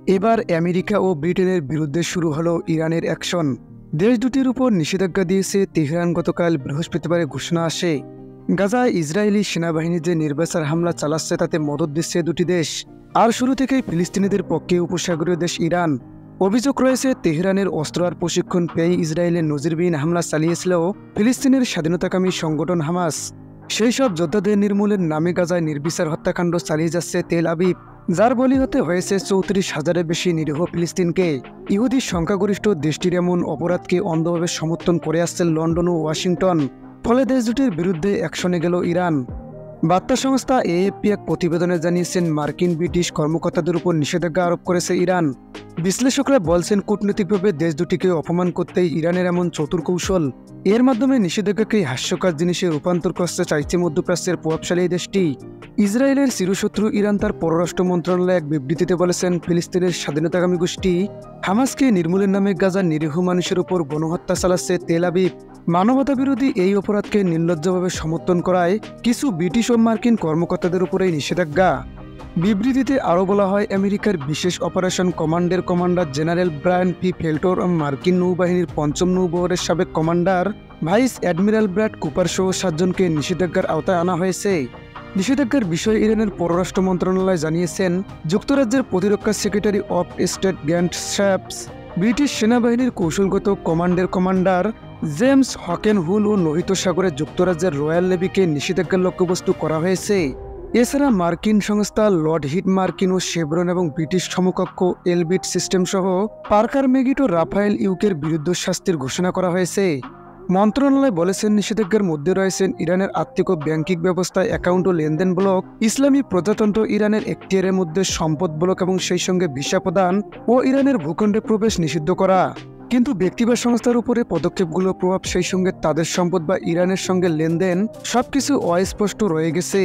এবার আমেরিকা ও ব্রিটেনের বিরুদ্ধে শুরু হলো ইরানের অ্যাকশন। দেশ দুটির উপর নিষেধাজ্ঞা দিয়েছে তেহরান। গতকাল বৃহস্পতিবারে ঘোষণা আসে, গাজায় ইসরায়েলি সেনাবাহিনী যে নির্বিচার হামলা চালাচ্ছে তাতে মদদ দিচ্ছে দুটি দেশ। আর শুরু থেকেই ফিলিস্তিনিদের পক্ষে উপসাগরীয় দেশ ইরান। অভিযোগ রয়েছে, তেহরানের অস্ত্র আর প্রশিক্ষণ পেয়ে ইসরায়েলের নজিরবিহীন হামলা চালিয়েছিল ফিলিস্তিনের স্বাধীনতাকামী সংগঠন হামাস। সেই সব যোদ্ধাদের নির্মূলের নামে গাজায় নির্বিচার হত্যাকাণ্ড চালিয়ে যাচ্ছে তেল আবিব, যার বলি হতে হয়েছে 34,000-এর বেশি নিরীহ ফিলিস্তিনকে। ইহুদি সংখ্যাগরিষ্ঠ দেশটির এমন অপরাধকে অন্ধভাবে সমর্থন করে আসছে লন্ডন ও ওয়াশিংটন। ফলে দেশ দুটির বিরুদ্ধে অ্যাকশনে গেল ইরান। বার্তা সংস্থা এএফপি এক প্রতিবেদনে জানিয়েছেন, মার্কিন ব্রিটিশ কর্মকর্তাদের উপর নিষেধাজ্ঞা আরোপ করেছে ইরান। বিশ্লেষকরা বলছেন, কূটনৈতিকভাবে দেশ দুটিকে অপমান করতেই ইরানের এমন চতুর কৌশল। এর মাধ্যমে নিষেধাজ্ঞাকে হাস্যকর জিনিসে রূপান্তর করতে চাইছে মধ্যপ্রাচ্যের প্রভাবশালী এই দেশটি। ইসরায়েলের চিরশত্রু ইরান তার পররাষ্ট্র মন্ত্রণালয় এক বিবৃতিতে বলেছেন, ফিলিস্তিনের স্বাধীনতাকামী গোষ্ঠী হামাসকে নির্মূলের নামে গাজার নিরীহ মানুষের উপর গণহত্যা চালাচ্ছে তেল আবিব। মানবতা বিরোধী এই অপরাধকে নির্লজ্জভাবে সমর্থন করায় কিছু ব্রিটিশ ও মার্কিন কর্মকর্তাদের উপর এই নিষেধাজ্ঞা। বিবৃতিতে আরও বলা হয়, আমেরিকার বিশেষ অপারেশন কমান্ডের কমান্ডার জেনারেল ব্রায়ান পি ফেল্টোর ও মার্কিন নৌবাহিনীর ৫ম নৌবহরের সাবেক commander vice admiral Brad Cooper সহ ৭ জনকে নিষেধাজ্ঞার আওতায় আনা হয়েছে। নিষেধাজ্ঞার বিষয়ে ইরানের পররাষ্ট্র মন্ত্রণালয় জানিয়েছেন, যুক্তরাজ্যের প্রতিরক্ষা secretary of state grant Shapps, British সেনাবাহিনীর কৌশলগত কমান্ডের কমান্ডার জেমস হকেনহুল ও লোহিত সাগরে যুক্তরাজ্যের রয়্যাল নেভিকে নিষেধাজ্ঞার লক্ষ্যবস্তু করা হয়েছে। এছাড়া মার্কিন সংস্থা লকহিড মার্টিন ও শেভরন এবং ব্রিটিশ সমকক্ষ এলবিট সিস্টেম সহ পার্কার মেগিট ও রাফায়েল ইউকের বিরুদ্ধে শাস্তির ঘোষণা করা হয়েছে। মন্ত্রণালয় বলেছেন, নিষেধাজ্ঞার মধ্যে রয়েছেন ইরানের আর্থিক ও ব্যাংকিং ব্যবস্থায় অ্যাকাউন্ট ও লেনদেন ব্লক, ইসলামী প্রজাতন্ত্র ইরানের এখতিয়ারের মধ্যে সম্পদ ব্লক এবং সেই সঙ্গে ভিসা প্রদান ও ইরানের ভূখণ্ডে প্রবেশ নিষিদ্ধ করা। কিন্তু ব্যক্তি বা সংস্থার উপরে পদক্ষেপগুলোর প্রভাব, সেই সঙ্গে তাদের সম্পদ বা ইরানের সঙ্গে লেনদেন, সবকিছু অস্পষ্ট রয়ে গেছে।